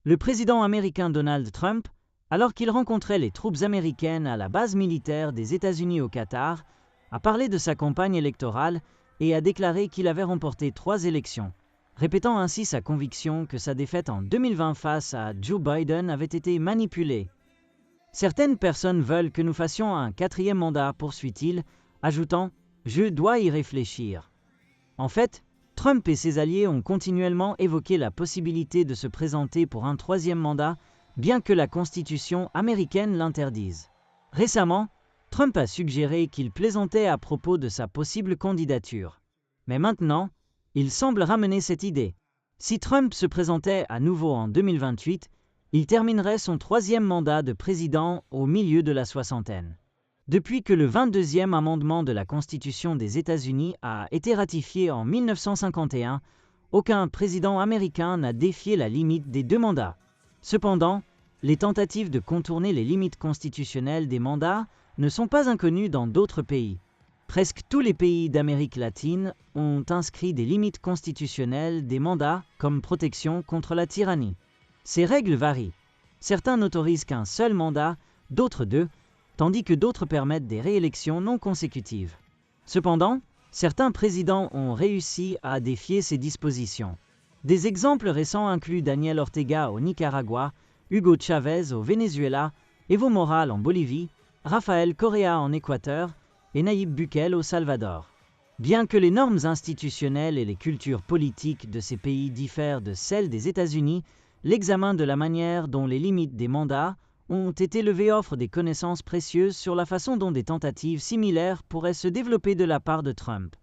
Le président américain Donald Trump, alors qu'il rencontrait les troupes américaines à la base militaire des États-Unis au Qatar, a parlé de sa campagne électorale et a déclaré qu'il avait remporté 3 élections, répétant ainsi sa conviction que sa défaite en 2020 face à Joe Biden avait été manipulée. Certaines personnes veulent que nous fassions un 4e mandat, poursuit-il, ajoutant « Je dois y réfléchir ». En fait, Trump et ses alliés ont continuellement évoqué la possibilité de se présenter pour un 3e mandat, bien que la Constitution américaine l'interdise. Récemment, Trump a suggéré qu'il plaisantait à propos de sa possible candidature. Mais maintenant, il semble ramener cette idée. Si Trump se présentait à nouveau en 2028, il terminerait son 3e mandat de président au milieu de la soixantaine. Depuis que le 22e amendement de la Constitution des États-Unis a été ratifié en 1951, aucun président américain n'a défié la limite des 2 mandats. Cependant, les tentatives de contourner les limites constitutionnelles des mandats ne sont pas inconnues dans d'autres pays. Presque tous les pays d'Amérique latine ont inscrit des limites constitutionnelles des mandats comme protection contre la tyrannie. Ces règles varient. Certains n'autorisent qu'un seul mandat, d'autres 2, tandis que d'autres permettent des réélections non consécutives. Cependant, certains présidents ont réussi à défier ces dispositions. Des exemples récents incluent Daniel Ortega au Nicaragua, Hugo Chavez au Venezuela, Evo Morales en Bolivie, Rafael Correa en Équateur et Nayib Bukele au Salvador. Bien que les normes institutionnelles et les cultures politiques de ces pays diffèrent de celles des États-Unis, l'examen de la manière dont les limites des mandats ont été levées offre des connaissances précieuses sur la façon dont des tentatives similaires pourraient se développer de la part de Trump.